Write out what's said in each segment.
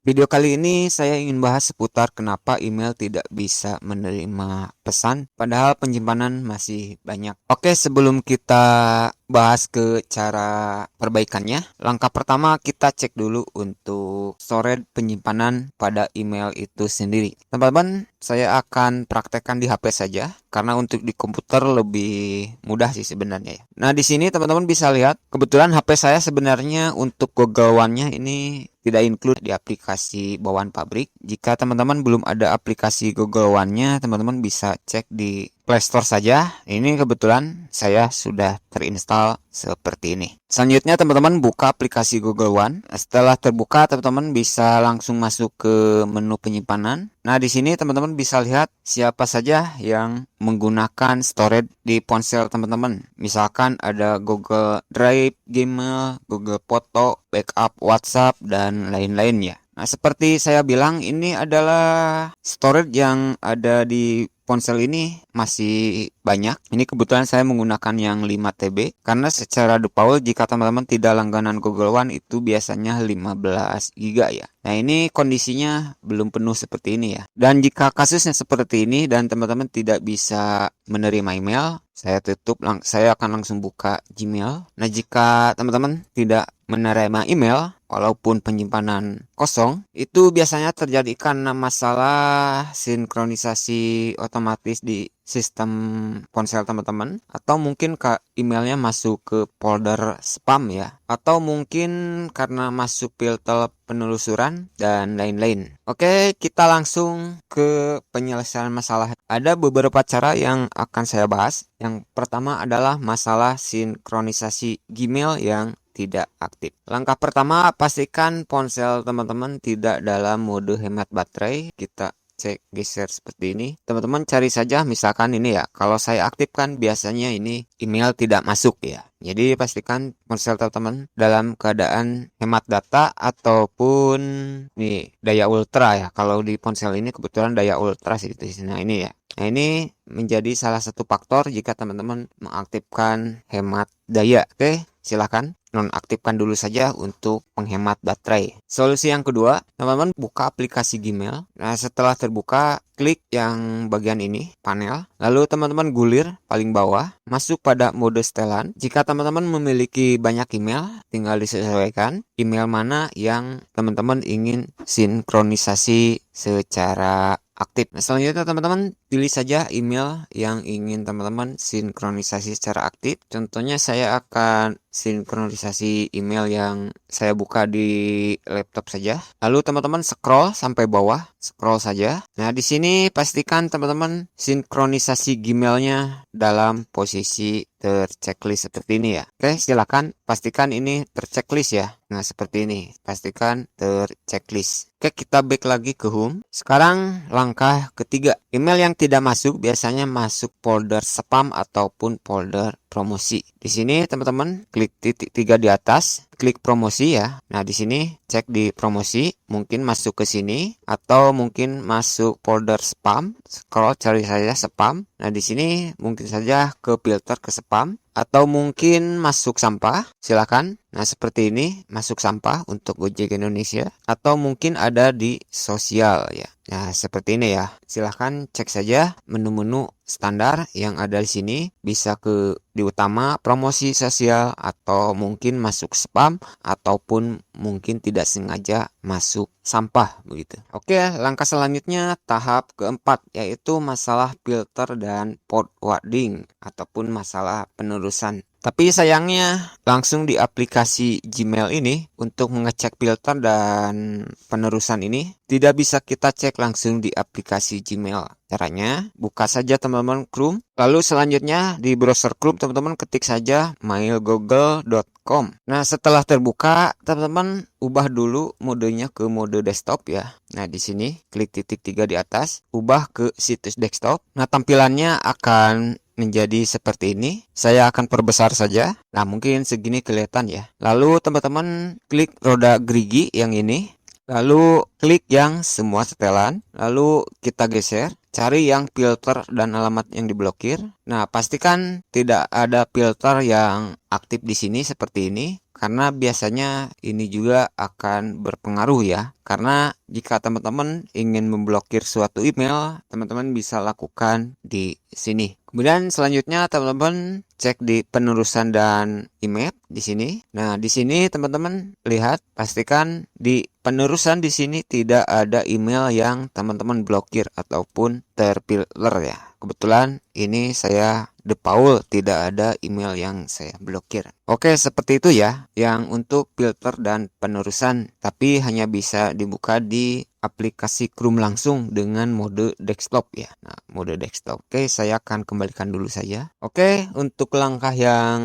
Video kali ini saya ingin bahas seputar kenapa email tidak bisa menerima pesan padahal penyimpanan masih banyak. Oke, sebelum kita bahas ke cara perbaikannya, langkah pertama kita cek dulu untuk storage penyimpanan pada email itu sendiri. Teman-teman, saya akan praktekkan di HP saja karena untuk di komputer lebih mudah sih sebenarnya ya. Nah, di sini teman-teman bisa lihat, kebetulan HP saya sebenarnya untuk Google One-nya ini tidak include di aplikasi bawaan pabrik. Jika teman-teman belum ada aplikasi Google One-nya, teman-teman bisa cek di Play Store saja. Ini kebetulan saya sudah terinstall seperti ini. Selanjutnya teman-teman buka aplikasi Google One. Setelah terbuka, teman-teman bisa langsung masuk ke menu penyimpanan. Nah, di sini teman-teman bisa lihat siapa saja yang menggunakan storage di ponsel teman-teman. Misalkan ada Google Drive, Gmail, Google Foto, backup WhatsApp, dan lain-lain ya. Nah, seperti saya bilang, ini adalah storage yang ada di ponsel ini masih banyak. Ini kebetulan saya menggunakan yang 5 TB karena secara default jika teman-teman tidak langganan Google One itu biasanya 15 GB ya. Nah, ini kondisinya belum penuh seperti ini ya. Dan jika kasusnya seperti ini dan teman-teman tidak bisa menerima email, saya akan langsung buka Gmail. Nah, jika teman-teman tidak menerima email walaupun penyimpanan kosong, itu biasanya terjadi karena masalah sinkronisasi otomatis di sistem ponsel teman-teman, atau mungkin emailnya masuk ke folder spam ya, atau mungkin karena masuk filter penelusuran dan lain-lain. Oke, kita langsung ke penyelesaian masalah. Ada beberapa cara yang akan saya bahas. Yang pertama adalah masalah sinkronisasi Gmail yang tidak aktif. Langkah pertama, pastikan ponsel teman-teman tidak dalam mode hemat baterai. Kita cek geser seperti ini. Teman-teman cari saja misalkan ini ya. Kalau saya aktifkan biasanya ini email tidak masuk ya. Jadi pastikan ponsel teman-teman dalam keadaan hemat data ataupun nih daya ultra ya. Kalau di ponsel ini kebetulan daya ultra sih di sini. Nah, ini ya. Nah, ini menjadi salah satu faktor jika teman-teman mengaktifkan hemat daya. Oke, silakan nonaktifkan dulu saja untuk menghemat baterai. Solusi yang kedua, teman-teman buka aplikasi Gmail. Nah, setelah terbuka, klik yang bagian ini, panel. Lalu teman-teman gulir paling bawah, masuk pada mode setelan. Jika teman-teman memiliki banyak email, tinggal disesuaikan email mana yang teman-teman ingin sinkronisasi secara aktif. Nah, selanjutnya teman-teman pilih saja email yang ingin teman-teman sinkronisasi secara aktif. Contohnya saya akan sinkronisasi email yang saya buka di laptop saja. Lalu teman-teman scroll sampai bawah, scroll saja. Nah, di sini pastikan teman-teman sinkronisasi Gmailnya dalam posisi terchecklist seperti ini ya. Oke, silakan pastikan ini terchecklist ya. Nah, seperti ini. Pastikan terchecklist. Oke, kita back lagi ke home. Sekarang langkah ketiga. Email yang tidak masuk biasanya masuk folder spam ataupun folder promosi. Di sini teman-teman klik titik 3 di atas, klik promosi ya. Nah, di sini cek di promosi, mungkin masuk ke sini atau mungkin masuk folder spam. Scroll cari saja spam. Nah, di sini mungkin saja ke filter ke spam atau mungkin masuk sampah. Silakan. Nah, seperti ini masuk sampah untuk Gojek Indonesia atau mungkin ada di sosial ya. Nah, seperti ini ya. Silahkan cek saja menu-menu standar yang ada di sini. Bisa ke di utama, promosi sosial, atau mungkin masuk spam, ataupun mungkin tidak sengaja masuk sampah begitu. Oke, langkah selanjutnya tahap keempat, yaitu masalah filter dan forwarding ataupun masalah penerusan. Tapi sayangnya langsung di aplikasi Gmail ini untuk mengecek filter dan penerusan ini tidak bisa kita cek langsung di aplikasi Gmail. Caranya buka saja teman-teman Chrome. Lalu selanjutnya di browser Chrome teman-teman ketik saja mailgoogle.com. Nah, setelah terbuka teman-teman ubah dulu modenya ke mode desktop ya. Nah, di sini klik titik 3 di atas, ubah ke situs desktop. Nah, tampilannya akan menjadi seperti ini. Saya akan perbesar saja. Nah, mungkin segini kelihatan ya. Lalu teman-teman klik roda gerigi yang ini. Lalu klik yang semua setelan. Lalu kita geser. Cari yang filter dan alamat yang diblokir. Nah, pastikan tidak ada filter yang aktif di sini seperti ini. karena biasanya ini juga akan berpengaruh ya. Karena jika teman-teman ingin memblokir suatu email, teman-teman bisa lakukan di sini. Kemudian selanjutnya teman-teman cek di penerusan dan IMAP di sini. Nah, di sini teman-teman lihat, pastikan di penerusan di sini tidak ada email yang teman-teman blokir ataupun terfilter ya. Kebetulan ini saya The Paul, tidak ada email yang saya blokir. Oke, seperti itu ya yang untuk filter dan penerusan, tapi hanya bisa dibuka di aplikasi Chrome langsung dengan mode desktop ya. Nah, mode desktop. Oke, saya akan kembalikan dulu saja. Oke, untuk langkah yang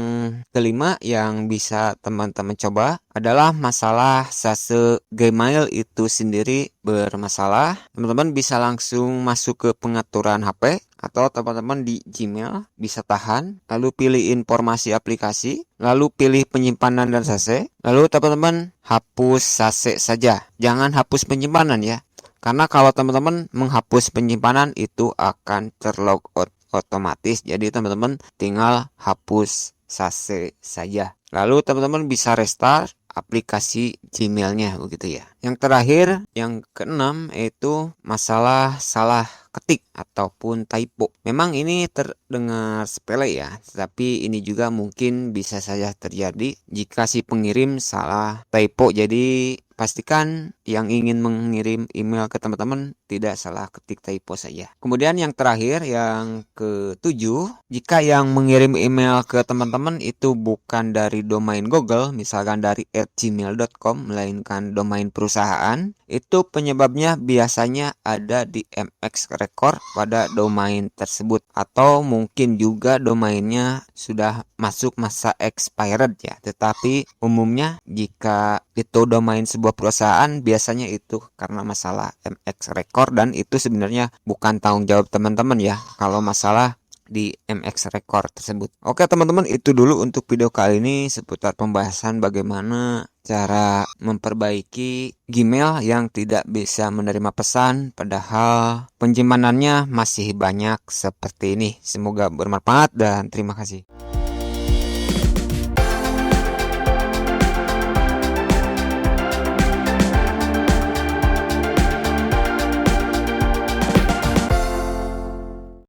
kelima yang bisa teman-teman coba adalah masalah sase Gmail itu sendiri bermasalah. Teman-teman bisa langsung masuk ke pengaturan HP atau teman-teman di Gmail bisa tahan, lalu pilih informasi aplikasi, lalu pilih penyimpanan dan sase, lalu teman-teman hapus sase saja. Jangan hapus penyimpanan ya. Karena kalau teman-teman menghapus penyimpanan itu akan terlogout otomatis. Jadi teman-teman tinggal hapus sase saja. Lalu teman-teman bisa restart aplikasi Gmailnya begitu ya. Yang terakhir, yang keenam, yaitu masalah salah ketik ataupun typo. Memang ini terdengar sepele ya, tetapi ini juga mungkin bisa saja terjadi jika si pengirim salah typo. Jadi pastikan yang ingin mengirim email ke teman-teman tidak salah ketik typo saja. Kemudian yang terakhir, yang ketujuh, jika yang mengirim email ke teman-teman itu bukan dari domain Google, misalkan dari @gmail.com, melainkan domain perusahaan, itu penyebabnya biasanya ada di MX Record pada domain tersebut, atau mungkin juga domainnya sudah masuk masa expired ya. Tetapi umumnya jika itu domain sebuah perusahaan, biasanya itu karena masalah MX Record, dan itu sebenarnya bukan tanggung jawab teman-teman ya kalau masalah di MX Record tersebut. Oke teman-teman, itu dulu untuk video kali ini seputar pembahasan bagaimana cara memperbaiki Gmail yang tidak bisa menerima pesan padahal penyimpanan masih banyak seperti ini. Semoga bermanfaat dan terima kasih.